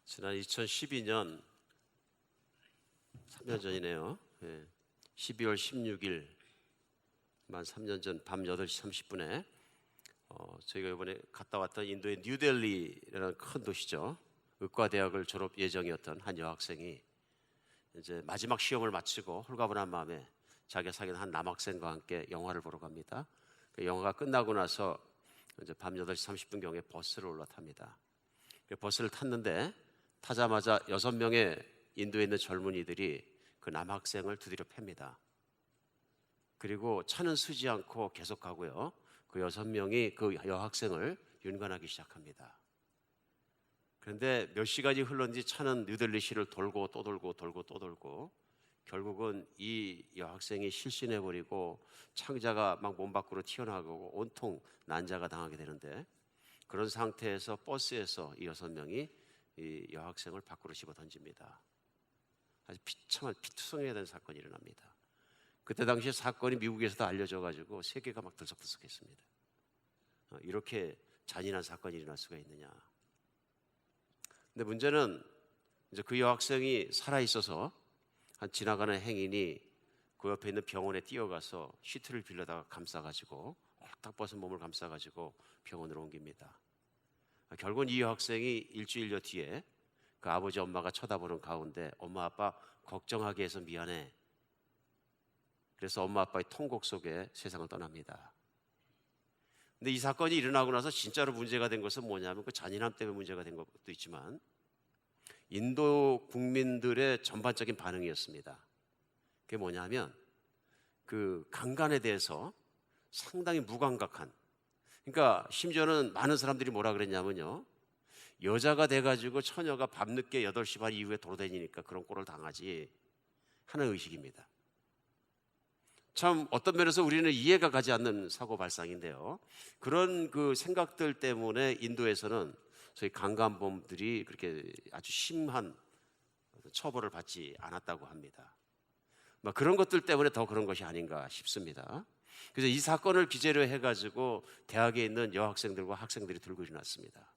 지난 2012년 3년 전이네요. 12월 16일 만 3년 전 밤 8시 30분에 저희가 이번에 갔다 왔던 인도의 뉴델리라는 큰 도시죠. 의과대학을 졸업 예정이었던 한 여학생이 이제 마지막 시험을 마치고 홀가분한 마음에 자기가 사귄 한 남학생과 함께 영화를 보러 갑니다. 그 영화가 끝나고 나서 이제 밤 8시 30분경에 버스를 올라탑니다. 버스를 탔는데 타자마자 6명의 인도에 있는 젊은이들이 그 남학생을 두드려 팹니다. 그리고 차는 서지 않고 계속 가고요. 그 6명이 그 여학생을 윤관하기 시작합니다. 그런데 몇 시간이 흘렀는지 차는 뉴델리시를 돌고 또 돌고 돌고 또 돌고 결국은 이 여학생이 실신해버리고 창자가 막 몸 밖으로 튀어나가고 온통 난자가 당하게 되는데, 그런 상태에서 버스에서 이 6명이 이 여학생을 밖으로 집어 던집니다. 아주 비참한 피투성해야 되는 사건이 일어납니다. 그때 당시에 사건이 미국에서도 알려져가지고 세계가 막 들썩들썩했습니다. 이렇게 잔인한 사건이 일어날 수가 있느냐. 근데 문제는 이제 그 여학생이 살아있어서 한 지나가는 행인이 그 옆에 있는 병원에 뛰어가서 시트를 빌려다가 감싸가지고 홀딱 벗은 몸을 감싸가지고 병원으로 옮깁니다. 결국은 이 여학생이 일주일여 뒤에 그 아버지 엄마가 쳐다보는 가운데 엄마 아빠 걱정하게 해서 미안해. 그래서 엄마 아빠의 통곡 속에 세상을 떠납니다. 근데 이 사건이 일어나고 나서 진짜로 문제가 된 것은 뭐냐면 그 잔인함 때문에 문제가 된 것도 있지만 인도 국민들의 전반적인 반응이었습니다. 그게 뭐냐면 그 강간에 대해서 상당히 무감각한, 그러니까 심지어는 많은 사람들이 뭐라 그랬냐면요, 여자가 돼가지고 처녀가 밤늦게 8시 반 이후에 돌아다니니까 그런 꼴을 당하지 하는 의식입니다. 참 어떤 면에서 우리는 이해가 가지 않는 사고 발상인데요, 그런 그 생각들 때문에 인도에서는 소위 강간범들이 그렇게 아주 심한 처벌을 받지 않았다고 합니다. 그런 것들 때문에 더 그런 것이 아닌가 싶습니다. 그래서 이 사건을 기재로 해가지고 대학에 있는 여학생들과 학생들이 들고 일어났습니다.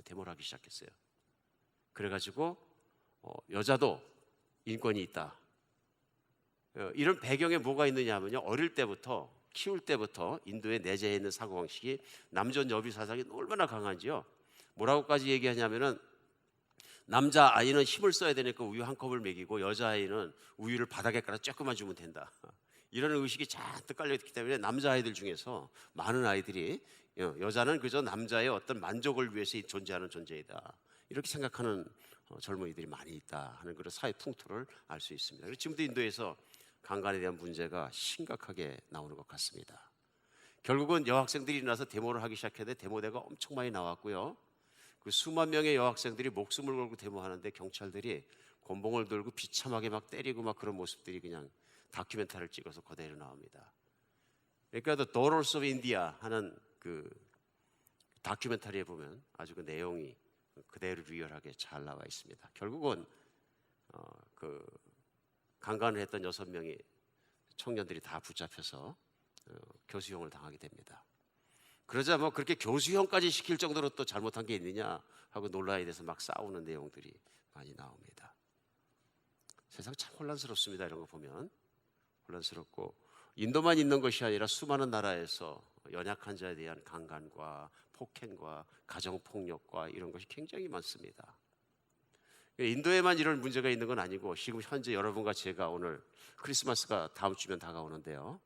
데모를 하기 시작했어요. 그래가지고 여자도 인권이 있다. 이런 배경에 뭐가 있느냐 하면요, 어릴 때부터 키울 때부터 인도에 내재해 있는 사고방식이 남존 여비 사상이 얼마나 강한지요. 뭐라고까지 얘기하냐면은 남자 아이는 힘을 써야 되니까 우유 한 컵을 먹이고 여자 아이는 우유를 바닥에 깔아 조금만 주면 된다. 이런 의식이 잔뜩 깔려있기 때문에 남자아이들 중에서 많은 아이들이 여자는 그저 남자의 어떤 만족을 위해서 존재하는 존재이다, 이렇게 생각하는 젊은이들이 많이 있다 하는 그런 사회 풍토를 알 수 있습니다. 그래서 지금도 인도에서 강간에 대한 문제가 심각하게 나오는 것 같습니다. 결국은 여학생들이 일어나서 데모를 하기 시작했는데 데모대가 엄청 많이 나왔고요. 그 수만 명의 여학생들이 목숨을 걸고 데모하는데 경찰들이 곤봉을 들고 비참하게 막 때리고 막 그런 모습들이 그냥 다큐멘터리를 찍어서 그대로 나옵니다. 그러니까 The Daughters of India 하는 그 다큐멘터리에 보면 아주 그 내용이 그대로 리얼하게 잘 나와 있습니다. 결국은 그 강간을 했던 6명의 청년들이 다 붙잡혀서 교수형을 당하게 됩니다. 그러자 뭐 그렇게 교수형까지 시킬 정도로 또 잘못한 게 있느냐 하고 논란에 대해서 막 싸우는 내용들이 많이 나옵니다. 세상 참 혼란스럽습니다. 이런 거 보면 혼란스럽고, 인도만 있는 것이 아니라 수많은 나라에서 연약한 자에 대한 강간과 폭행과 가정폭력과 이런 것이 굉장히 많습니다. 인도에만 이런 문제가 있는 건 아니고 지금 현재 여러분과 제가 오늘 크리스마스가 다음 주면 다가오는데요,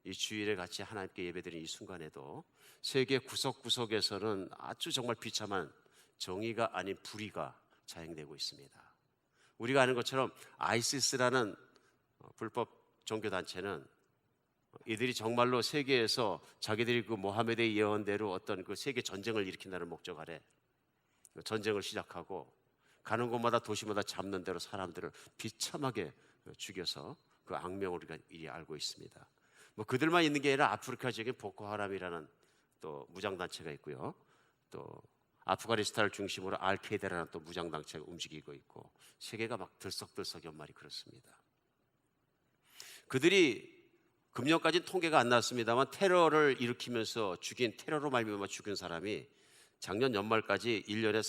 이 주일에 같이 하나님께 예배드리는 이 순간에도 세계 구석구석에서는 아주 정말 비참한 정의가 아닌 불의가 자행되고 있습니다. 우리가 아는 것처럼 아이시스라는 불법 종교단체는 이들이 정말로 세계에서 자기들이 그 모하메드의 예언대로 어떤 그 세계 전쟁을 일으킨다는 목적 아래 전쟁을 시작하고 가는 곳마다 도시마다 잡는 대로 사람들을 비참하게 죽여서 그 악명을 우리가 이리 알고 있습니다. 뭐 그들만 있는 게 아니라 아프리카 지역에 보코하람이라는 또 무장단체가 있고요, 또 아프가니스탄을 중심으로 알케이다라는 또 무장단체가 움직이고 있고 세계가 막 들썩들썩 연말이 그렇습니다. 그들이 금년까지는 통계가 안 나왔습니다만 테러를 일으키면서 죽인, 테러로 말미암아 죽은 사람이 작년 연말까지 1년에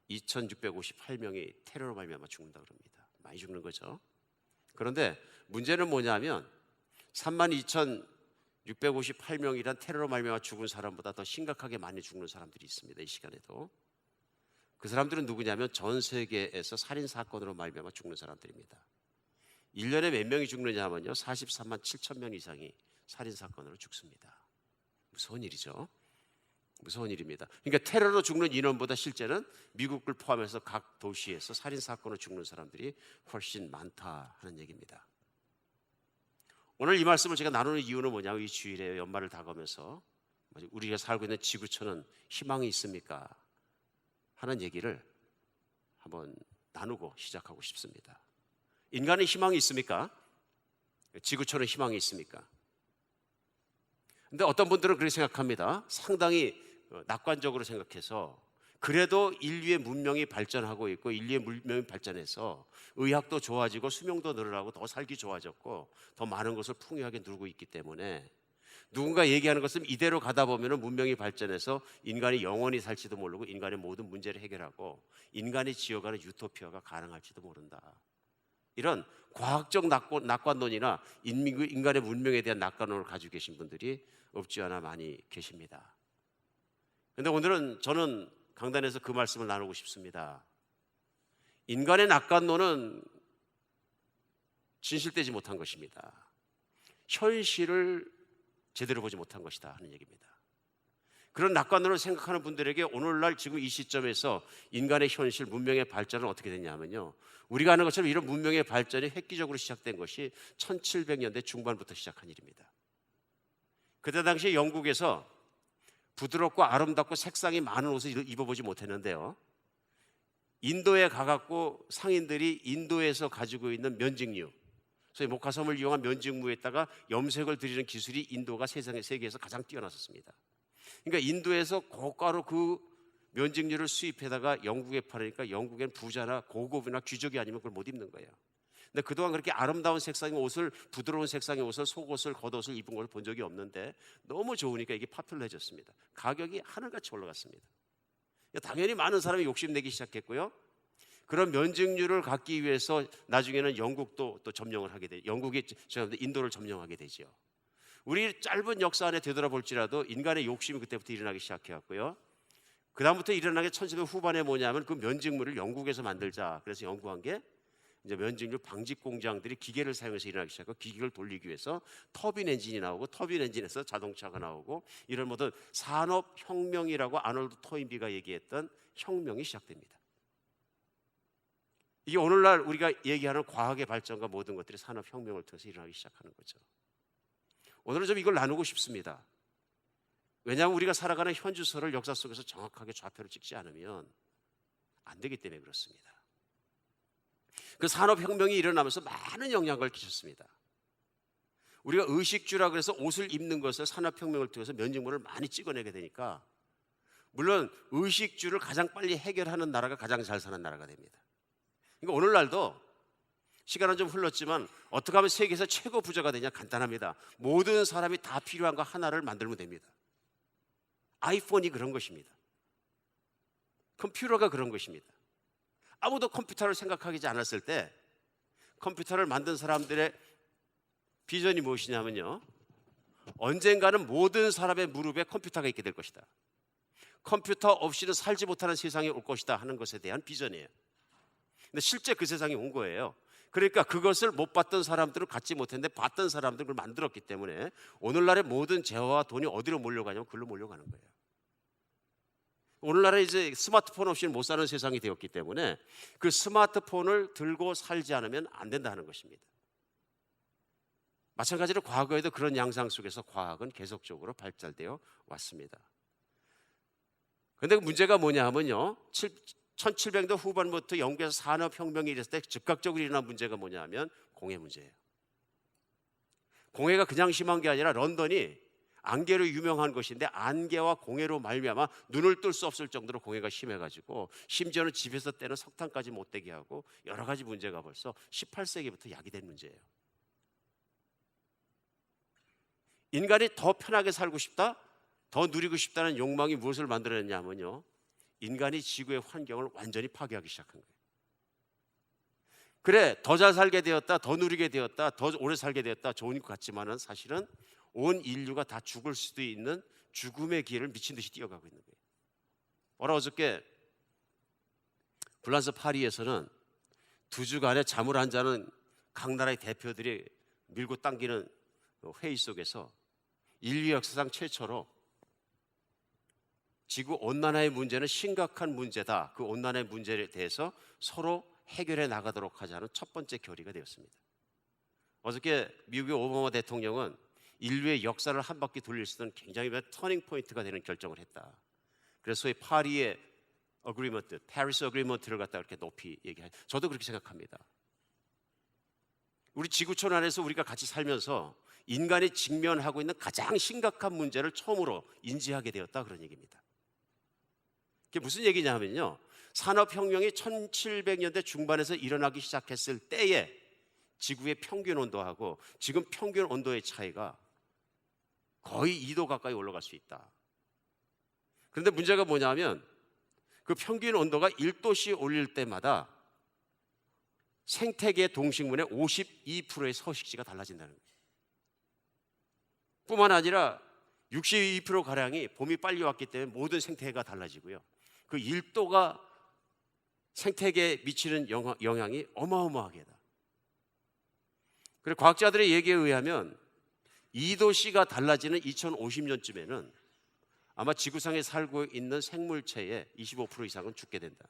32,658명이 테러로 말미암아 죽는다 그럽니다. 많이 죽는 거죠. 그런데 문제는 뭐냐면 32,658명이란 테러로 말미암아 죽은 사람보다 더 심각하게 많이 죽는 사람들이 있습니다. 이 시간에도. 그 사람들은 누구냐면 전 세계에서 살인 사건으로 말미암아 죽는 사람들입니다. 1년에 몇 명이 죽느냐 하면요, 43만 7천 명 이상이 살인 사건으로 죽습니다. 무서운 일이죠. 무서운 일입니다. 그러니까 테러로 죽는 인원보다 실제는 미국을 포함해서 각 도시에서 살인 사건으로 죽는 사람들이 훨씬 많다 하는 얘기입니다. 오늘 이 말씀을 제가 나누는 이유는 뭐냐면, 이 주일에 연말을 다가오면서 우리가 살고 있는 지구촌은 희망이 있습니까? 하는 얘기를 한번 나누고 시작하고 싶습니다. 인간의 희망이 있습니까? 지구촌은 희망이 있습니까? 근데 어떤 분들은 그렇게 생각합니다. 상당히 낙관적으로 생각해서, 그래도 인류의 문명이 발전하고 있고, 인류의 문명이 발전해서 의학도 좋아지고 수명도 늘어나고 더 살기 좋아졌고 더 많은 것을 풍요하게 누리고 있기 때문에, 누군가 얘기하는 것은 이대로 가다 보면 문명이 발전해서 인간이 영원히 살지도 모르고 인간의 모든 문제를 해결하고 인간이 지어가는 유토피아가 가능할지도 모른다. 이런 과학적 낙관론이나 인간의 문명에 대한 낙관론을 가지고 계신 분들이 없지 않아 많이 계십니다. 그런데 오늘은 저는 강단에서 그 말씀을 나누고 싶습니다. 인간의 낙관론은 진실되지 못한 것입니다. 현실을 제대로 보지 못한 것이다 하는 얘기입니다. 그런 낙관론을 생각하는 분들에게 오늘날 지금 이 시점에서 인간의 현실, 문명의 발전은 어떻게 됐냐면요, 우리가 아는 것처럼 이런 문명의 발전이 획기적으로 시작된 것이 1700년대 중반부터 시작한 일입니다. 그때 당시에 영국에서 부드럽고 아름답고 색상이 많은 옷을 입어보지 못했는데요, 인도에 가갖고 상인들이 인도에서 가지고 있는 면직류, 소위 목화섬을 이용한 면직무에다가 염색을 들이는 기술이 인도가 세계에서 가장 뛰어났었습니다. 그러니까 인도에서 고가로 그 면직류를 수입해다가 영국에 팔으니까 영국엔 부자나 고급이나 귀족이 아니면 그걸 못 입는 거예요. 근데 그동안 그렇게 아름다운 색상의 옷을, 부드러운 색상의 옷을, 속옷을, 겉옷을 입은 걸 본 적이 없는데 너무 좋으니까 이게 파퓰러해졌습니다. 가격이 하늘같이 올라갔습니다. 당연히 많은 사람이 욕심내기 시작했고요. 그런 면직류를 갖기 위해서 나중에는 영국도 또 점령을 하게 되죠. 인도를 점령하게 되죠. 우리 짧은 역사 안에 되돌아볼지라도 인간의 욕심이 그때부터 일어나기 시작해왔고요. 그 다음부터 일어나게 1700 후반에 뭐냐면 그 면직물을 영국에서 만들자. 그래서 연구한 게 이제 면직류 방직 공장들이 기계를 사용해서 일어나기 시작하고, 기계를 돌리기 위해서 터빈 엔진이 나오고, 터빈 엔진에서 자동차가 나오고, 이런 모든 산업혁명이라고 아놀드 토인비가 얘기했던 혁명이 시작됩니다. 이게 오늘날 우리가 얘기하는 과학의 발전과 모든 것들이 산업혁명을 통해서 일어나기 시작하는 거죠. 오늘은 좀 이걸 나누고 싶습니다. 왜냐하면 우리가 살아가는 현주소를 역사 속에서 정확하게 좌표를 찍지 않으면 안 되기 때문에 그렇습니다. 그 산업혁명이 일어나면서 많은 영향을 끼쳤습니다. 우리가 의식주라 그래서 옷을 입는 것을 산업혁명을 통해서 면직물을 많이 찍어내게 되니까, 물론 의식주를 가장 빨리 해결하는 나라가 가장 잘 사는 나라가 됩니다. 그러니까 오늘날도 시간은 좀 흘렀지만 어떻게 하면 세계에서 최고 부자가 되냐? 간단합니다. 모든 사람이 다 필요한 거 하나를 만들면 됩니다. 아이폰이 그런 것입니다. 컴퓨터가 그런 것입니다. 아무도 컴퓨터를 생각하지 않았을 때 컴퓨터를 만든 사람들의 비전이 무엇이냐면요, 언젠가는 모든 사람의 무릎에 컴퓨터가 있게 될 것이다. 컴퓨터 없이는 살지 못하는 세상이 올 것이다 하는 것에 대한 비전이에요. 근데 실제 그 세상이 온 거예요. 그러니까 그것을 못 봤던 사람들은 갖지 못했는데 봤던 사람들은 그걸 만들었기 때문에 오늘날의 모든 재화와 돈이 어디로 몰려가냐면 그걸로 몰려가는 거예요. 오늘날에 이제 스마트폰 없이는 못 사는 세상이 되었기 때문에 그 스마트폰을 들고 살지 않으면 안 된다는 것입니다. 마찬가지로 과거에도 그런 양상 속에서 과학은 계속적으로 발달되어 왔습니다. 그런데 문제가 뭐냐 하면요, 1700년대 후반부터 영국에서 산업혁명이 일어났을 때 즉각적으로 일어난 문제가 뭐냐 하면 공해 문제예요. 공해가 그냥 심한 게 아니라 런던이 안개로 유명한 것인데 안개와 공해로 말미암아 눈을 뜰 수 없을 정도로 공해가 심해가지고 심지어는 집에서 때는 석탄까지 못 되게 하고 여러 가지 문제가 벌써 18세기부터 야기된 문제예요. 인간이 더 편하게 살고 싶다, 더 누리고 싶다는 욕망이 무엇을 만들어냈냐면요, 인간이 지구의 환경을 완전히 파괴하기 시작한 거예요. 그래, 더 잘 살게 되었다, 더 누리게 되었다, 더 오래 살게 되었다, 좋은 것 같지만은 사실은 온 인류가 다 죽을 수도 있는 죽음의 길을 미친 듯이 뛰어가고 있는 거예요. 어저께 프랑스 파리에서는 2주간의 잠을 안 자는 각 나라의 대표들이 밀고 당기는 회의 속에서 인류 역사상 최초로 지구 온난화의 문제는 심각한 문제다, 그 온난화의 문제에 대해서 서로 해결해 나가도록 하자는 첫 번째 결의가 되었습니다. 어저께 미국의 오바마 대통령은 인류의 역사를 한 바퀴 돌릴 수 있는 굉장히 터닝 포인트가 되는 결정을 했다. 그래서 소위 파리의 어그리먼트, 파리스 어그리먼트를 갖다 이렇게 높이 얘기하죠. 저도 그렇게 생각합니다. 우리 지구촌 안에서 우리가 같이 살면서 인간이 직면하고 있는 가장 심각한 문제를 처음으로 인지하게 되었다, 그런 얘기입니다. 그게 무슨 얘기냐면요, 산업혁명이 1700년대 중반에서 일어나기 시작했을 때에 지구의 평균 온도하고 지금 평균 온도의 차이가 거의 2도 가까이 올라갈 수 있다. 그런데 문제가 뭐냐면 그 평균 온도가 1도씩 올릴 때마다 생태계 동식물의 52%의 서식지가 달라진다는 거예요. 뿐만 아니라 62%가량이 봄이 빨리 왔기 때문에 모든 생태계가 달라지고요, 그 1도가 생태계에 미치는 영향이 어마어마하게다. 그리고 과학자들의 얘기에 의하면 2도씨가 달라지는 2050년쯤에는 아마 지구상에 살고 있는 생물체의 25% 이상은 죽게 된다.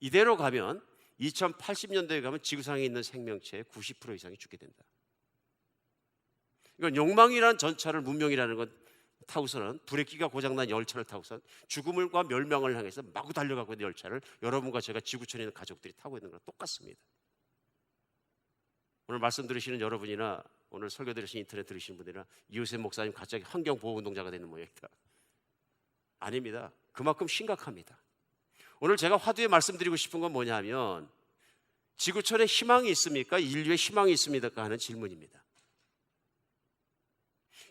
이대로 가면 2080년대에 가면 지구상에 있는 생명체의 90% 이상이 죽게 된다. 이건 욕망이라는 전차를, 문명이라는 건 타고서는 브레이크가 고장난 열차를 타고서 죽음과 멸망을 향해서 마구 달려가고 있는 열차를 여러분과 제가 지구촌에 있는 가족들이 타고 있는 거랑 똑같습니다. 오늘 말씀 들으시는 여러분이나 오늘 설교 들으신 인터넷 들으시는 분들이나 이웃의 목사님 갑자기 환경보호운동자가 되는 모양이다. 아닙니다. 그만큼 심각합니다. 오늘 제가 화두에 말씀드리고 싶은 건 뭐냐면, 지구촌에 희망이 있습니까? 인류에 희망이 있습니까? 하는 질문입니다.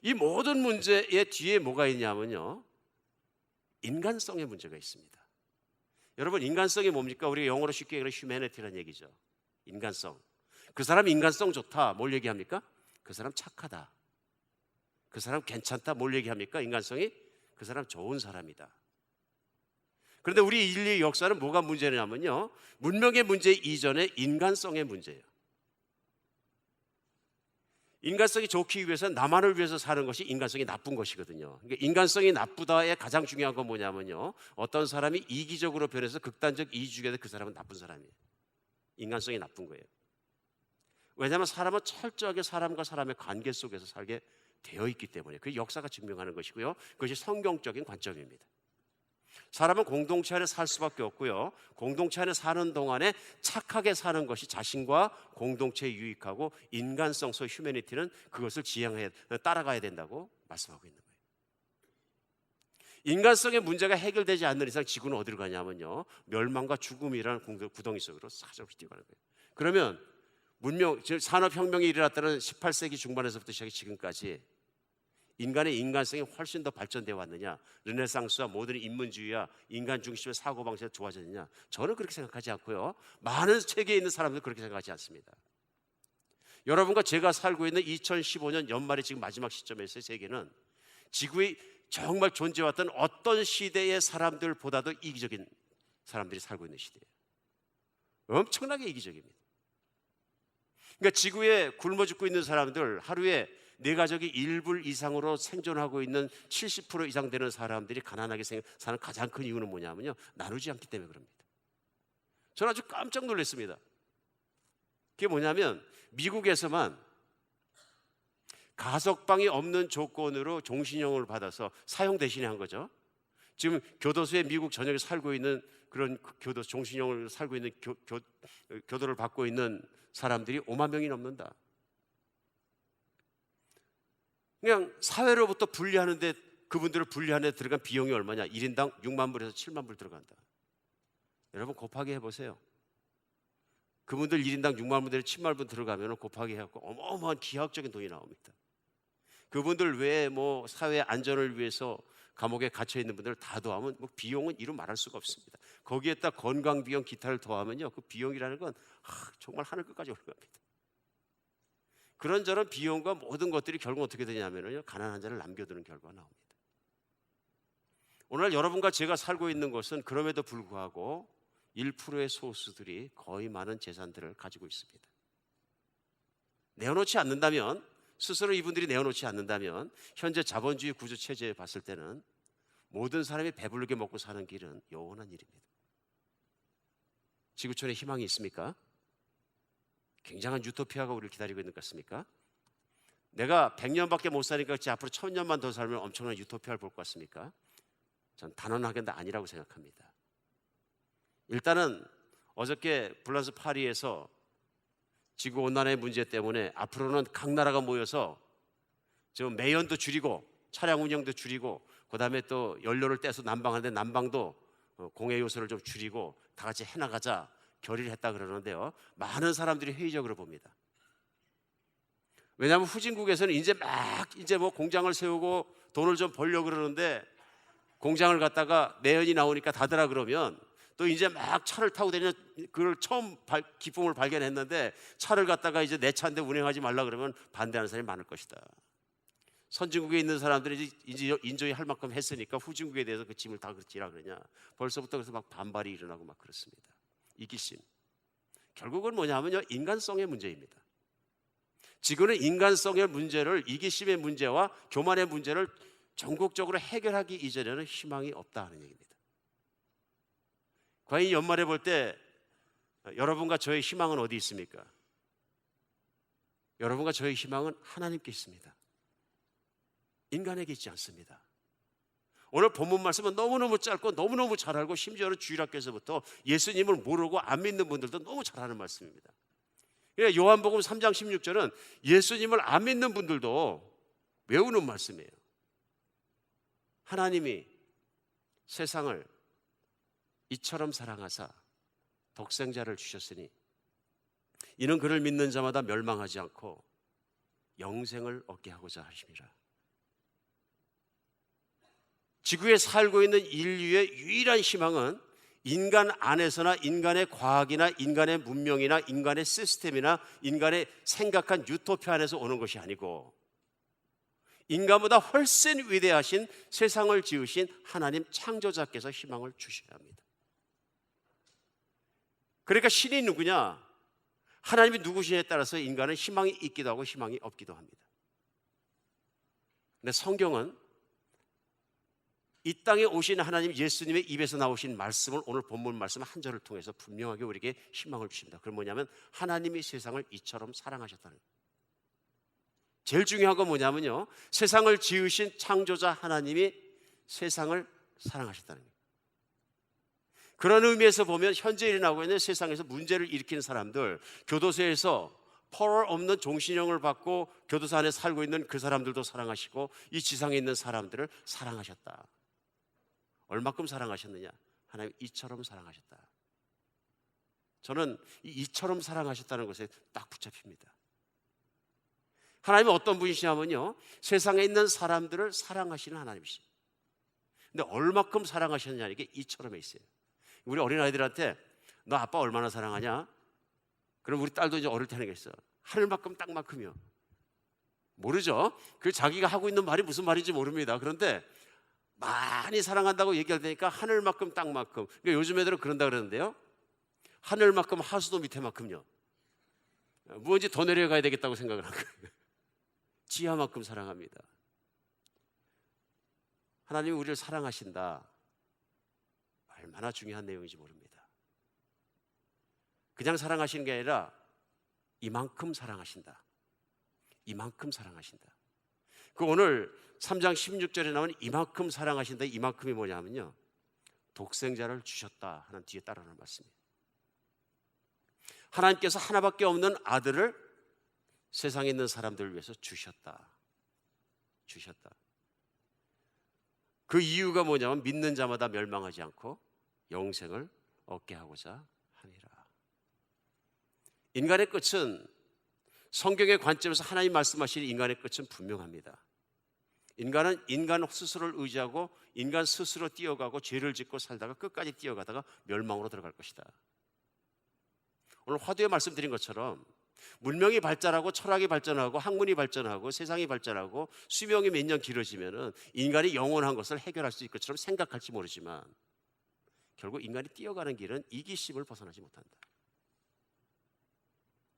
이 모든 문제의 뒤에 뭐가 있냐면요, 인간성의 문제가 있습니다. 여러분, 인간성이 뭡니까? 우리가 영어로 쉽게 얘기하는 humanity라는 얘기죠. 인간성. 그 사람 인간성 좋다, 뭘 얘기합니까? 그 사람 착하다, 그 사람 괜찮다, 뭘 얘기합니까? 인간성이 그 사람 좋은 사람이다. 그런데 우리 인류의 역사는 뭐가 문제냐면요, 문명의 문제 이전에 인간성의 문제예요. 인간성이 좋기 위해서는 나만을 위해서 사는 것이 인간성이 나쁜 것이거든요. 그러니까 인간성이 나쁘다의 가장 중요한 건 뭐냐면요, 어떤 사람이 이기적으로 변해서 극단적 이주게 돼, 그 사람은 나쁜 사람이에요. 인간성이 나쁜 거예요. 왜냐하면 사람은 철저하게 사람과 사람의 관계 속에서 살게 되어 있기 때문에, 그 역사가 증명하는 것이고요, 그것이 성경적인 관점입니다. 사람은 공동체 안에 살 수밖에 없고요, 공동체 안에 사는 동안에 착하게 사는 것이 자신과 공동체에 유익하고, 인간성, 소위 휴머니티는 그것을 따라가야 된다고 말씀하고 있는 거예요. 인간성의 문제가 해결되지 않는 이상 지구는 어디로 가냐면요, 멸망과 죽음이라는 구덩이 속으로 사정없이 뛰어가는 거예요. 그러면 산업혁명이 일어났다는 18세기 중반에서부터 시작해 지금까지 인간의 인간성이 훨씬 더 발전되어 왔느냐, 르네상스와 모든 인문주의와 인간 중심의 사고방식이 좋아졌느냐, 저는 그렇게 생각하지 않고요, 많은 세계에 있는 사람들은 그렇게 생각하지 않습니다. 여러분과 제가 살고 있는 2015년 연말에 지금 마지막 시점에서의 세계는 지구에 정말 존재해왔던 어떤 시대의 사람들보다도 이기적인 사람들이 살고 있는 시대예요. 엄청나게 이기적입니다. 그러니까 지구에 굶어 죽고 있는 사람들, 하루에 내 가족이 1불 이상으로 생존하고 있는 70% 이상 되는 사람들이 가난하게 사는 가장 큰 이유는 뭐냐면요, 나누지 않기 때문에 그럽니다. 저는 아주 깜짝 놀랐습니다. 그게 뭐냐면, 미국에서만 가석방이 없는 조건으로 종신형을 받아서 사형 대신에 한 거죠. 지금 교도소에 미국 전역에 살고 있는 그런 교도소, 종신형을 살고 있는 교도를 받고 있는 사람들이 5만 명이 넘는다. 그냥 사회로부터 분리하는데, 그분들을 분리하는 데 들어간 비용이 얼마냐? 1인당 6만 불에서 7만 불 들어간다. 여러분 곱하기 해보세요. 그분들 1인당 6만 불에서 7만 불 들어가면 곱하기 해갖고 어마어마한 기하학적인 돈이 나옵니다. 그분들 외에 뭐 사회 안전을 위해서 감옥에 갇혀 있는 분들 다 더하면 뭐 비용은 이루 말할 수가 없습니다. 거기에다 건강 비용 기타를 더하면요, 그 비용이라는 건 정말 하늘 끝까지 올라갑니다. 그런저런 비용과 모든 것들이 결국 어떻게 되냐면요, 가난한 자를 남겨두는 결과가 나옵니다. 오늘 여러분과 제가 살고 있는 것은 그럼에도 불구하고 1%의 소수들이 거의 많은 재산들을 가지고 있습니다. 내어놓지 않는다면, 스스로 이분들이 내어놓지 않는다면 현재 자본주의 구조 체제에 봤을 때는 모든 사람이 배부르게 먹고 사는 길은 영원한 일입니다. 지구촌에 희망이 있습니까? 굉장한 유토피아가 우리를 기다리고 있는 것 같습니까? 내가 100년밖에 못 사니까 그치 앞으로 1000년만 더 살면 엄청난 유토피아를 볼 것 같습니까? 전 단언하게 아니라고 생각합니다. 일단은 어저께 프랑스 파리에서 지구온난화의 문제 때문에 앞으로는 각 나라가 모여서 지금 매연도 줄이고 차량 운영도 줄이고 그다음에 또 연료를 떼서 난방하는데 난방도 공해 요소를 좀 줄이고 다 같이 해나가자 결의를 했다 그러는데요, 많은 사람들이 회의적으로 봅니다. 왜냐하면 후진국에서는 이제 뭐 공장을 세우고 돈을 좀 벌려고 그러는데 공장을 갔다가 매연이 나오니까 닫으라 그러면 또 이제 막 차를 타고 다니는 그걸 처음 기쁨을 발견했는데 차를 갖다가 이제 내 차인데 운행하지 말라 그러면 반대하는 사람이 많을 것이다. 선진국에 있는 사람들이 이제 인조이 할 만큼 했으니까 후진국에 대해서 그 짐을 다 지라 그러냐. 벌써부터 그래서 막 반발이 일어나고 막 그렇습니다. 이기심. 결국은 뭐냐면요, 인간성의 문제입니다. 지구는 인간성의 문제를, 이기심의 문제와 교만의 문제를 전국적으로 해결하기 이전에는 희망이 없다는 얘기입니다. 과연 연말에 볼 때 여러분과 저의 희망은 어디 있습니까? 여러분과 저의 희망은 하나님께 있습니다. 인간에게 있지 않습니다. 오늘 본문 말씀은 너무너무 짧고 너무너무 잘 알고 심지어는 주일학교에서부터 예수님을 모르고 안 믿는 분들도 너무 잘 아는 말씀입니다. 그러니까 요한복음 3장 16절은 예수님을 안 믿는 분들도 외우는 말씀이에요. 하나님이 세상을 이처럼 사랑하사 독생자를 주셨으니 이는 그를 믿는 자마다 멸망하지 않고 영생을 얻게 하고자 하심이라. 지구에 살고 있는 인류의 유일한 희망은 인간 안에서나 인간의 과학이나 인간의 문명이나 인간의 시스템이나 인간의 생각한 유토피아 안에서 오는 것이 아니고 인간보다 훨씬 위대하신 세상을 지으신 하나님 창조자께서 희망을 주셔야 합니다. 그러니까 신이 누구냐? 하나님이 누구시냐에 따라서 인간은 희망이 있기도 하고 희망이 없기도 합니다. 근데 성경은 이 땅에 오신 하나님 예수님의 입에서 나오신 말씀을 오늘 본문 말씀 한 절을 통해서 분명하게 우리에게 희망을 주십니다. 그건 뭐냐면 하나님이 세상을 이처럼 사랑하셨다는 거예요. 제일 중요한 건 뭐냐면요, 세상을 지으신 창조자 하나님이 세상을 사랑하셨다는 거예요. 그런 의미에서 보면 현재 일어나고 있는 세상에서 문제를 일으키는 사람들, 교도소에서 펄 없는 종신형을 받고 교도소 안에 살고 있는 그 사람들도 사랑하시고 이 지상에 있는 사람들을 사랑하셨다. 얼마큼 사랑하셨느냐? 하나님 이처럼 사랑하셨다. 저는 이처럼 사랑하셨다는 것에 딱 붙잡힙니다. 하나님은 어떤 분이시냐면요, 세상에 있는 사람들을 사랑하시는 하나님이십니다. 근데 얼마큼 사랑하셨느냐, 이게 이처럼에 있어요. 우리 어린아이들한테 너 아빠 얼마나 사랑하냐? 그럼 우리 딸도 이제 어릴 때 하는 게 있어. 하늘만큼 땅만큼이요. 모르죠? 그 자기가 하고 있는 말이 무슨 말인지 모릅니다. 그런데 많이 사랑한다고 얘기할 테니까 하늘만큼 땅만큼. 그러니까 요즘 애들은 그런다 그러는데요, 하늘만큼 하수도 밑에만큼요. 무언지 더 내려가야 되겠다고 생각을 한 거예요. 지하만큼 사랑합니다. 하나님이 우리를 사랑하신다. 얼마나 중요한 내용인지 모릅니다. 그냥 사랑하시는 게 아니라 이만큼 사랑하신다. 이만큼 사랑하신다. 그 오늘 3장 16절에 나오는 이만큼 사랑하신다, 이만큼이 뭐냐면요, 독생자를 주셨다 하는 뒤에 따르는 말씀이에요. 하나님께서 하나밖에 없는 아들을 세상에 있는 사람들을 위해서 주셨다. 그 이유가 뭐냐면 믿는 자마다 멸망하지 않고 영생을 얻게 하고자 하니라. 인간의 끝은, 성경의 관점에서 하나님 말씀하시는 인간의 끝은 분명합니다. 인간은 인간 스스로를 의지하고 인간 스스로 뛰어가고 죄를 짓고 살다가 끝까지 뛰어가다가 멸망으로 들어갈 것이다. 오늘 화두에 말씀드린 것처럼 문명이 발달하고 철학이 발전하고 학문이 발전하고 세상이 발전하고 수명이 몇 년 길어지면은 인간이 영원한 것을 해결할 수 있을 것처럼 생각할지 모르지만 결국 인간이 뛰어가는 길은 이기심을 벗어나지 못한다.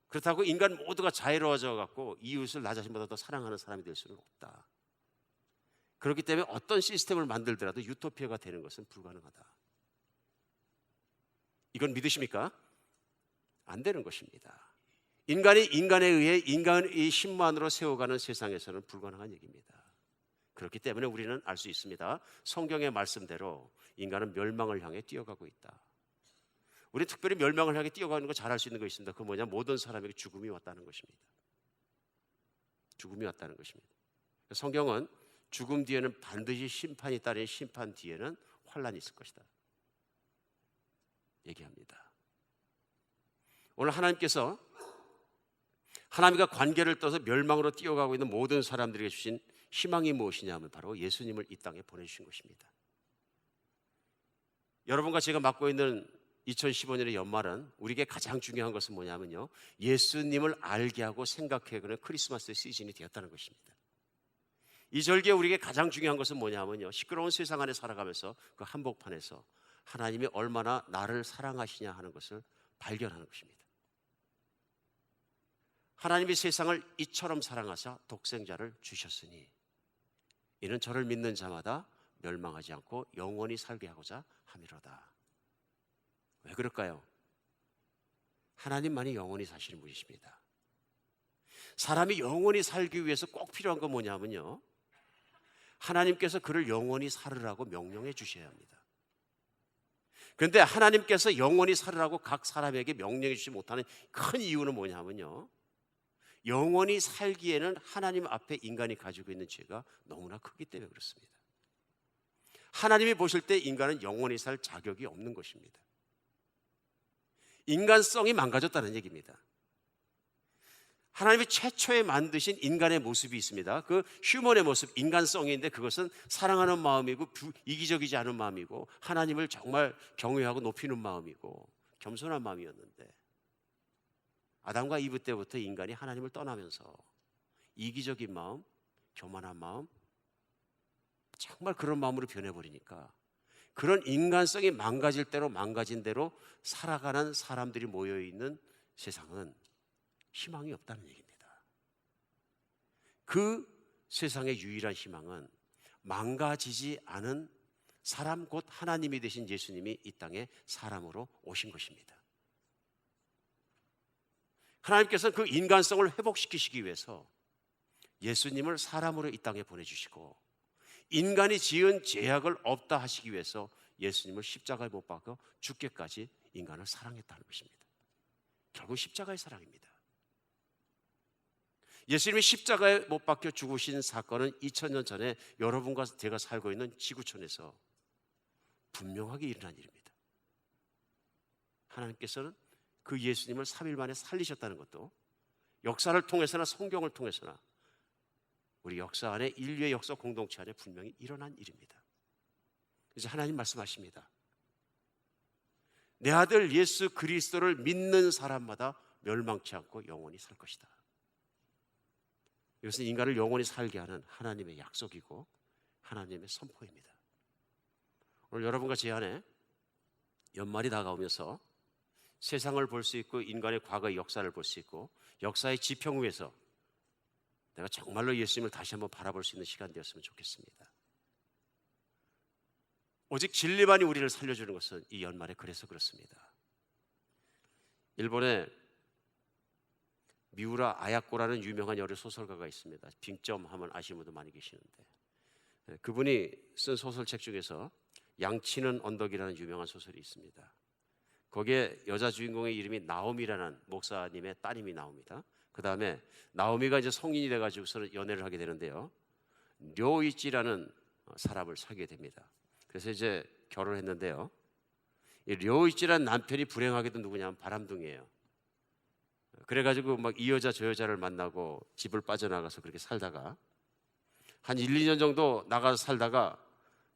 그렇다고 인간 모두가 자유로워져 갖고 이웃을 나 자신보다 더 사랑하는 사람이 될 수는 없다. 그렇기 때문에 어떤 시스템을 만들더라도 유토피아가 되는 것은 불가능하다. 이건 믿으십니까? 안 되는 것입니다. 인간이 인간에 의해 인간의 힘만으로 세워가는 세상에서는 불가능한 얘기입니다. 그렇기 때문에 우리는 알 수 있습니다. 성경의 말씀대로 인간은 멸망을 향해 뛰어가고 있다. 우리 특별히 멸망을 향해 뛰어가는 거 잘 알 수 있는 거 있습니다. 그 뭐냐? 모든 사람에게 죽음이 왔다는 것입니다. 죽음이 왔다는 것입니다. 성경은 죽음 뒤에는 반드시 심판이 따르니 심판 뒤에는 환란이 있을 것이다 얘기합니다. 오늘 하나님께서 하나님과 관계를 떠서 멸망으로 뛰어가고 있는 모든 사람들에게 주신 희망이 무엇이냐 하면 바로 예수님을 이 땅에 보내주신 것입니다. 여러분과 제가 맡고 있는 2015년의 연말은 우리에게 가장 중요한 것은 뭐냐면요, 예수님을 알게 하고 생각해가는 크리스마스의 시즌이 되었다는 것입니다. 이 절기에 우리에게 가장 중요한 것은 뭐냐면요, 시끄러운 세상 안에 살아가면서 그 한복판에서 하나님이 얼마나 나를 사랑하시냐 하는 것을 발견하는 것입니다. 하나님이 세상을 이처럼 사랑하사 독생자를 주셨으니 이는 저를 믿는 자마다 멸망하지 않고 영원히 살게 하고자 함이로다. 왜 그럴까요? 하나님만이 영원히 사시는 분이십니다. 사람이 영원히 살기 위해서 꼭 필요한 건 뭐냐면요, 하나님께서 그를 영원히 살으라고 명령해 주셔야 합니다. 그런데 하나님께서 영원히 살으라고 각 사람에게 명령해 주지 못하는 큰 이유는 뭐냐면요, 영원히 살기에는 하나님 앞에 인간이 가지고 있는 죄가 너무나 크기 때문에 그렇습니다. 하나님이 보실 때 인간은 영원히 살 자격이 없는 것입니다. 인간성이 망가졌다는 얘기입니다. 하나님이 최초에 만드신 인간의 모습이 있습니다. 그 휴먼의 모습, 인간성인데 그것은 사랑하는 마음이고 이기적이지 않은 마음이고 하나님을 정말 경외하고 높이는 마음이고 겸손한 마음이었는데, 아담과 이브 때부터 인간이 하나님을 떠나면서 이기적인 마음, 교만한 마음, 정말 그런 마음으로 변해버리니까 그런 인간성이 망가질 대로 망가진 대로 살아가는 사람들이 모여있는 세상은 희망이 없다는 얘기입니다. 그 세상의 유일한 희망은 망가지지 않은 사람 곧 하나님이 되신 예수님이 이 땅에 사람으로 오신 것입니다. 하나님께서는 그 인간성을 회복시키시기 위해서 예수님을 사람으로 이 땅에 보내주시고 인간이 지은 죄악을 없다 하시기 위해서 예수님을 십자가에 못 박아 죽게까지 인간을 사랑했다는 것입니다. 결국 십자가의 사랑입니다. 예수님이 십자가에 못 박혀 죽으신 사건은 2000년 전에 여러분과 제가 살고 있는 지구촌에서 분명하게 일어난 일입니다. 하나님께서는 그 예수님을 3일 만에 살리셨다는 것도 역사를 통해서나 성경을 통해서나 우리 역사 안에, 인류의 역사 공동체 안에 분명히 일어난 일입니다. 이제 하나님 말씀하십니다. 내 아들 예수 그리스도를 믿는 사람마다 멸망치 않고 영원히 살 것이다. 이것은 인간을 영원히 살게 하는 하나님의 약속이고 하나님의 선포입니다. 오늘 여러분과 제 안에 연말이 다가오면서 세상을 볼 수 있고 인간의 과거의 역사를 볼 수 있고 역사의 지평 위에서 내가 정말로 예수님을 다시 한번 바라볼 수 있는 시간 되었으면 좋겠습니다. 오직 진리만이 우리를 살려주는 것은 이 연말에 그래서 그렇습니다. 일본에 미우라 아야코라는 유명한 여러 소설가가 있습니다. 빙점 하면 아시는 분도 많이 계시는데, 그분이 쓴 소설책 중에서 양치는 언덕이라는 유명한 소설이 있습니다. 거기에 여자 주인공의 이름이 나오미라는 목사님의 따님이 나옵니다. 그 다음에 나오미가 이제 성인이 돼가지고서 연애를 하게 되는데요, 료이치라는 사람을 사귀게 됩니다. 그래서 이제 결혼을 했는데요, 이 료이치라는 남편이 불행하게도 누구냐면 바람둥이에요. 그래가지고 막 이 여자 저 여자를 만나고 집을 빠져나가서 그렇게 살다가 한 1, 2년 정도 나가서 살다가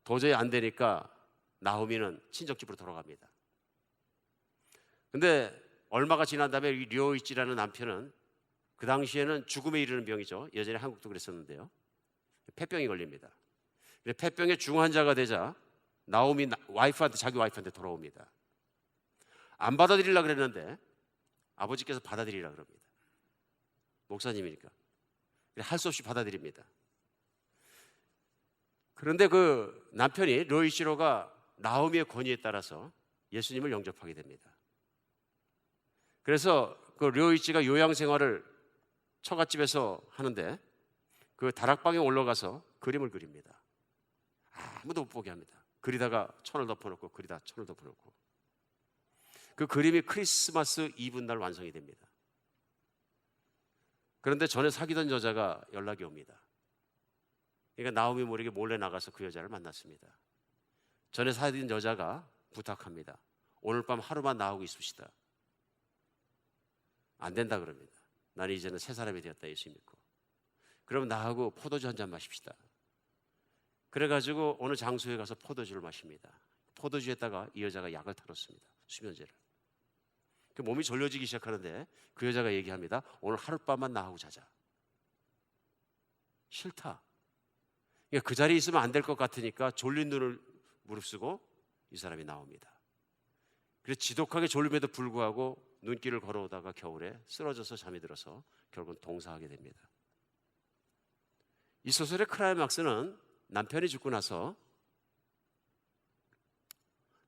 도저히 안 되니까 나오미는 친정집으로 돌아갑니다. 근데 얼마가 지난 다음에 이 료이치라는 남편은 그 당시에는 죽음에 이르는 병이죠. 예전에 한국도 그랬었는데요. 폐병이 걸립니다. 폐병의 중환자가 되자 나오미 자기 와이프한테 돌아옵니다. 안 받아들이려고 그랬는데 아버지께서 받아들이려고 그럽니다. 목사님이니까. 할 수 없이 받아들입니다. 그런데 그 남편이 료이치로가 나오미의 권유에 따라서 예수님을 영접하게 됩니다. 그래서 그 료이치가 요양 생활을 처갓집에서 하는데 그 다락방에 올라가서 그림을 그립니다. 아무도 못 보게 합니다. 그리다가 천을 덮어놓고 그리다 천을 덮어놓고 그 그림이 크리스마스 이브 날 완성이 됩니다. 그런데 전에 사귀던 여자가 연락이 옵니다. 그러니까 나오미 모르게 몰래 나가서 그 여자를 만났습니다. 전에 사귀던 여자가 부탁합니다. 오늘 밤 하루만 나오고 있읍시다. 안 된다 그럽니다. 나는 이제는 새 사람이 되었다 예수 믿고. 그럼 나하고 포도주 한 잔 마십시다. 그래가지고 어느 장소에 가서 포도주를 마십니다. 포도주에다가 이 여자가 약을 타놓습니다. 수면제를. 그 몸이 졸려지기 시작하는데 그 여자가 얘기합니다. 오늘 하룻밤만 나하고 자자. 싫다. 그러니까 그 자리에 있으면 안 될 것 같으니까 졸린 눈을 무릅쓰고 이 사람이 나옵니다. 그래서 지독하게 졸림에도 불구하고 눈길을 걸어오다가 겨울에 쓰러져서 잠이 들어서 결국은 동사하게 됩니다. 이 소설의 클라이막스는 남편이 죽고 나서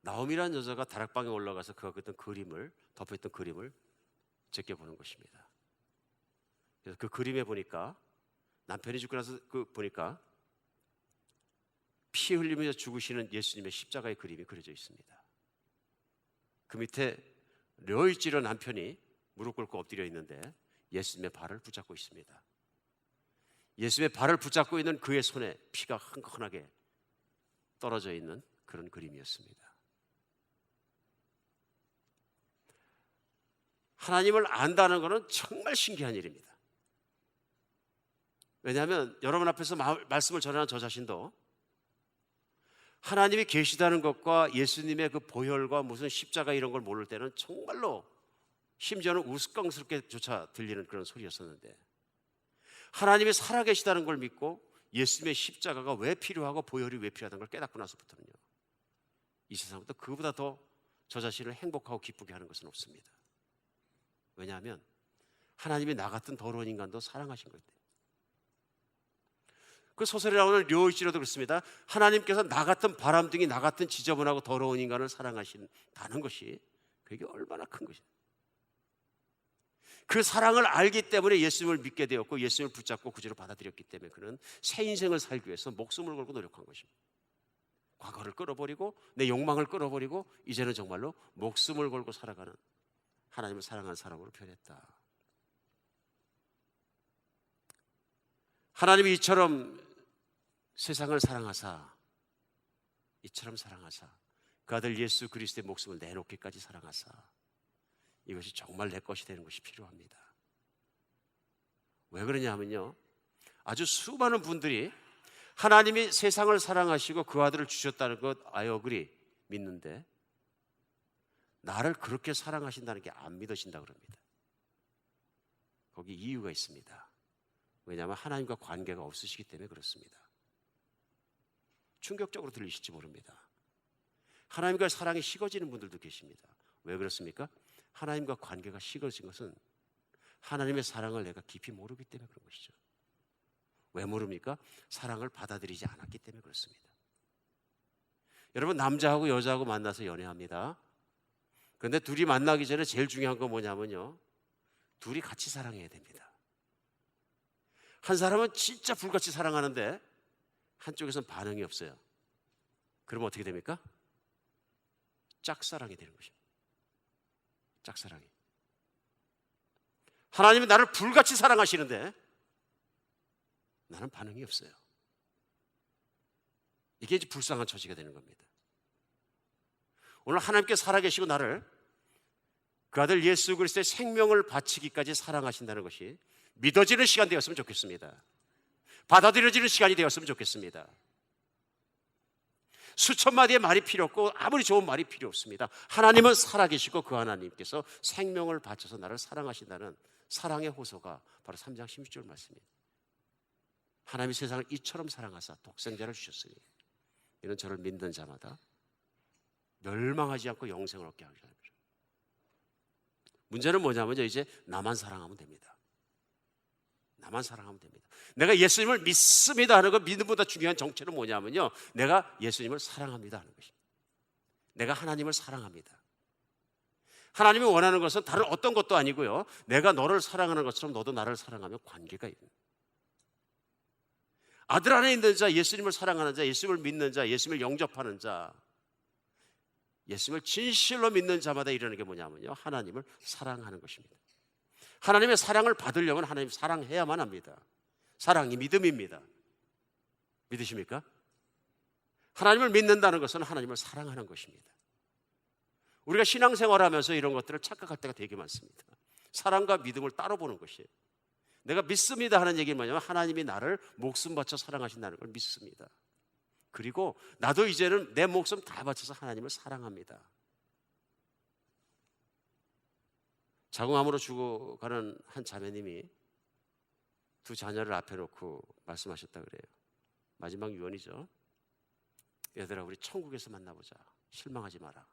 나오미라는 여자가 다락방에 올라가서 그가 그렸던 그림을 덮여있던 그림을 제껴보는 것입니다. 그래서 그 그림에 보니까 남편이 죽고 나서 보니까 피 흘리면서 죽으시는 예수님의 십자가의 그림이 그려져 있습니다. 그 밑에 료이치로 남편이 무릎 꿇고 엎드려 있는데 예수님의 발을 붙잡고 있습니다. 예수님의 발을 붙잡고 있는 그의 손에 피가 흥건하게 떨어져 있는 그런 그림이었습니다. 하나님을 안다는 것은 정말 신기한 일입니다. 왜냐하면 여러분 앞에서 말씀을 전하는 저 자신도 하나님이 계시다는 것과 예수님의 그 보혈과 무슨 십자가 이런 걸 모를 때는 정말로 심지어는 우스꽝스럽게조차 들리는 그런 소리였었는데 하나님이 살아계시다는 걸 믿고 예수님의 십자가가 왜 필요하고 보혈이 왜 필요하다는 걸 깨닫고 나서부터는요, 이 세상부터 그보다 더 저 자신을 행복하고 기쁘게 하는 것은 없습니다. 왜냐하면 하나님이 나 같은 더러운 인간도 사랑하신 거예요. 그 소설에 나오는 료이치로도 그렇습니다. 하나님께서 나 같은 바람둥이, 나 같은 지저분하고 더러운 인간을 사랑하신다는 것이 그게 얼마나 큰 것이에요. 그 사랑을 알기 때문에 예수님을 믿게 되었고 예수님을 붙잡고 구주로 받아들였기 때문에 그는 새 인생을 살기 위해서 목숨을 걸고 노력한 것입니다. 과거를 끌어버리고 내 욕망을 끌어버리고 이제는 정말로 목숨을 걸고 살아가는 하나님을 사랑하는 사람으로 변했다. 하나님이 이처럼 세상을 사랑하사, 이처럼 사랑하사 그 아들 예수 그리스도의 목숨을 내놓기까지 사랑하사, 이것이 정말 내 것이 되는 것이 필요합니다. 왜 그러냐 하면요, 아주 수많은 분들이 하나님이 세상을 사랑하시고 그 아들을 주셨다는 것 아여그리 믿는데 나를 그렇게 사랑하신다는 게 안 믿어진다 그럽니다. 거기 이유가 있습니다. 왜냐하면 하나님과 관계가 없으시기 때문에 그렇습니다. 충격적으로 들리실지 모릅니다. 하나님과 사랑이 식어지는 분들도 계십니다. 왜 그렇습니까? 하나님과 관계가 식어진 것은 하나님의 사랑을 내가 깊이 모르기 때문에 그런 것이죠. 왜 모릅니까? 사랑을 받아들이지 않았기 때문에 그렇습니다. 여러분, 남자하고 여자하고 만나서 연애합니다. 그런데 둘이 만나기 전에 제일 중요한 건 뭐냐면요, 둘이 같이 사랑해야 됩니다. 한 사람은 진짜 불같이 사랑하는데 한쪽에서는 반응이 없어요. 그러면 어떻게 됩니까? 짝사랑이 되는 것입니다. 짝사랑이. 하나님은 나를 불같이 사랑하시는데 나는 반응이 없어요. 이게 이제 불쌍한 처지가 되는 겁니다. 오늘 하나님께 살아계시고 나를 그 아들 예수 그리스도의 생명을 바치기까지 사랑하신다는 것이 믿어지는 시간 되었으면 좋겠습니다. 받아들여지는 시간이 되었으면 좋겠습니다. 수천 마디의 말이 필요 없고 아무리 좋은 말이 필요 없습니다. 하나님은 살아계시고 그 하나님께서 생명을 바쳐서 나를 사랑하신다는 사랑의 호소가 바로 3장 16절 말씀입니다. 하나님이 세상을 이처럼 사랑하사 독생자를 주셨으니 이는 저를 믿는 자마다 멸망하지 않고 영생을 얻게 하시는 거죠. 문제는 뭐냐면요, 이제 나만 사랑하면 됩니다. 나만 사랑하면 됩니다. 내가 예수님을 믿습니다 하는 것, 믿음보다 중요한 정체는 뭐냐면요, 내가 예수님을 사랑합니다 하는 것입니다. 내가 하나님을 사랑합니다. 하나님이 원하는 것은 다른 어떤 것도 아니고요, 내가 너를 사랑하는 것처럼 너도 나를 사랑하며 관계가 있는, 아들 안에 있는 자, 예수님을 사랑하는 자, 예수님을 믿는 자, 예수님을 영접하는 자, 예수님을 진실로 믿는 자마다 이르는 게 뭐냐면요, 하나님을 사랑하는 것입니다. 하나님의 사랑을 받으려면 하나님 사랑해야만 합니다. 사랑이 믿음입니다. 믿으십니까? 하나님을 믿는다는 것은 하나님을 사랑하는 것입니다. 우리가 신앙생활하면서 이런 것들을 착각할 때가 되게 많습니다. 사랑과 믿음을 따로 보는 것이에요. 내가 믿습니다 하는 얘기는 뭐냐면 하나님이 나를 목숨 바쳐 사랑하신다는 걸 믿습니다. 그리고 나도 이제는 내 목숨 다 바쳐서 하나님을 사랑합니다. 자궁암으로 죽어가는 한 자매님이 두 자녀를 앞에 놓고 말씀하셨다 그래요. 마지막 유언이죠. 얘들아, 우리 천국에서 만나보자. 실망하지 마라.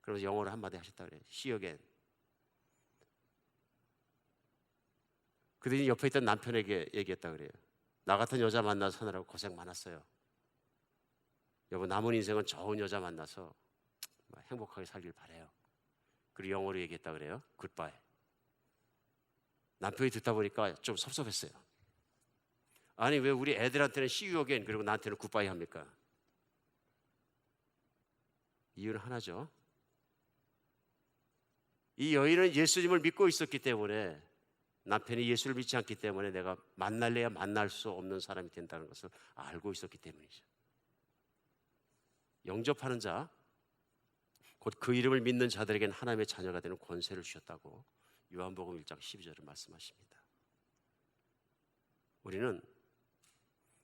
그러면서 영어로 한마디 하셨다 그래요. See you again. 그들이 옆에 있던 남편에게 얘기했다 그래요. 나 같은 여자 만나서 사느라고 고생 많았어요. 여보, 남은 인생은 좋은 여자 만나서 행복하게 살길 바래요. 그리고 영어로 얘기했다 그래요. 굿바이. 남편이 듣다 보니까 좀 섭섭했어요. 아니, 왜 우리 애들한테는 see you again 그리고 나한테는 굿바이 합니까? 이유는 하나죠. 이 여인은 예수님을 믿고 있었기 때문에, 남편이 예수를 믿지 않기 때문에 내가 만날래야 만날 수 없는 사람이 된다는 것을 알고 있었기 때문이죠. 영접하는 자, 곧 그 이름을 믿는 자들에게는 하나님의 자녀가 되는 권세를 주셨다고 요한복음 1장 12절을 말씀하십니다. 우리는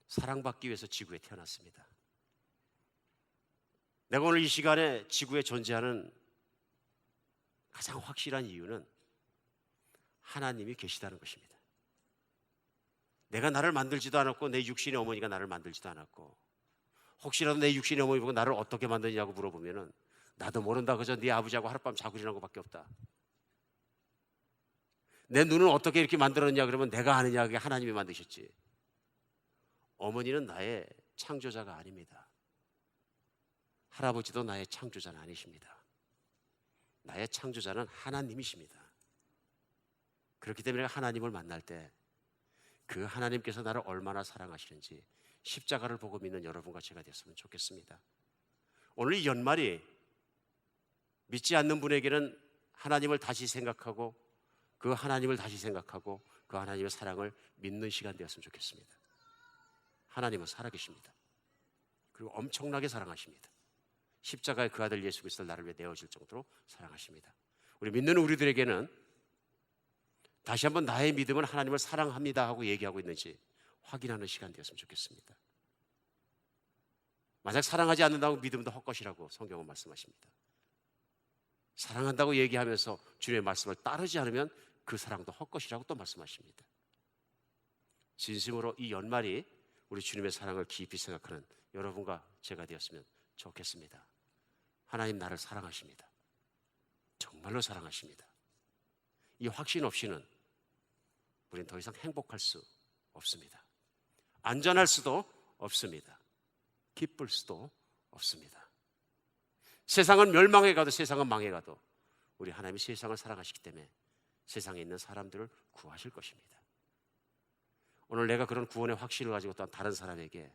사랑받기 위해서 지구에 태어났습니다. 내가 오늘 이 시간에 지구에 존재하는 가장 확실한 이유는 하나님이 계시다는 것입니다. 내가 나를 만들지도 않았고 내 육신의 어머니가 나를 만들지도 않았고, 혹시라도 내 육신의 어머니 보고 나를 어떻게 만드냐고 물어보면은 나도 모른다, 그저 네 아버지하고 하룻밤 자고 지난 것밖에 없다. 내 눈은 어떻게 이렇게 만들었냐 그러면 내가 아느냐, 그게 하나님이 만드셨지. 어머니는 나의 창조자가 아닙니다. 할아버지도 나의 창조자는 아니십니다. 나의 창조자는 하나님이십니다. 그렇기 때문에 하나님을 만날 때 그 하나님께서 나를 얼마나 사랑하시는지 십자가를 보고 믿는 여러분과 제가 됐으면 좋겠습니다. 오늘 이 연말이 믿지 않는 분에게는 하나님을 다시 생각하고 그 하나님을 다시 생각하고 그 하나님의 사랑을 믿는 시간 되었으면 좋겠습니다. 하나님은 살아계십니다. 그리고 엄청나게 사랑하십니다. 십자가에 그 아들 예수 그리스도를 나를 위해 내어줄 정도로 사랑하십니다. 우리 믿는 우리들에게는 다시 한번 나의 믿음은 하나님을 사랑합니다 하고 얘기하고 있는지 확인하는 시간 되었으면 좋겠습니다. 만약 사랑하지 않는다고 믿음도 헛것이라고 성경은 말씀하십니다. 사랑한다고 얘기하면서 주님의 말씀을 따르지 않으면 그 사랑도 헛것이라고 또 말씀하십니다. 진심으로 이 연말이 우리 주님의 사랑을 깊이 생각하는 여러분과 제가 되었으면 좋겠습니다. 하나님 나를 사랑하십니다. 정말로 사랑하십니다. 이 확신 없이는 우리는 더 이상 행복할 수 없습니다. 안전할 수도 없습니다. 기쁠 수도 없습니다. 세상은 멸망해 가도 세상은 망해 가도 우리 하나님이 세상을 사랑하시기 때문에 세상에 있는 사람들을 구하실 것입니다. 오늘 내가 그런 구원의 확신을 가지고 또 다른 사람에게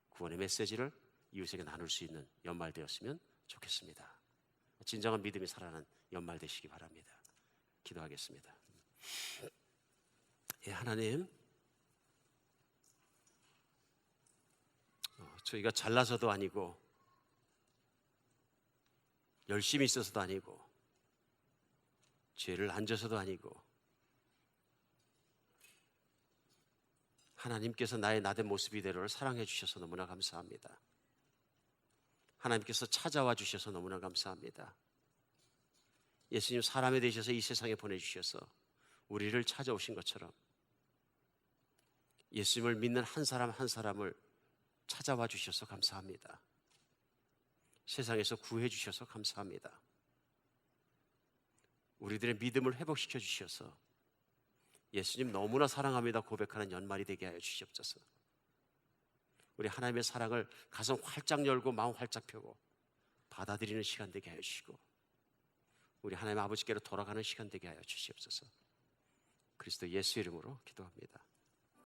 구원의 메시지를 이웃에게 나눌 수 있는 연말 되었으면 좋겠습니다. 진정한 믿음이 살아나는 연말 되시기 바랍니다. 기도하겠습니다. 예, 하나님, 저희가 잘나서도 아니고 열심히 있어서도 아니고 죄를 안 져서도 아니고 하나님께서 나의 나된 모습 이대로를 사랑해 주셔서 너무나 감사합니다. 하나님께서 찾아와 주셔서 너무나 감사합니다. 예수님 사람이 되셔서 이 세상에 보내주셔서 우리를 찾아오신 것처럼 예수님을 믿는 한 사람 한 사람을 찾아와 주셔서 감사합니다. 세상에서 구해 주셔서 감사합니다. 우리들의 믿음을 회복시켜 주셔서 예수님 너무나 사랑합니다 고백하는 연말이 되게 하여 주시옵소서. 우리 하나님의 사랑을 가슴 활짝 열고 마음 활짝 펴고 받아들이는 시간 되게 하여 주시고 우리 하나님 아버지께로 돌아가는 시간 되게 하여 주시옵소서. 그리스도 예수 이름으로 기도합니다.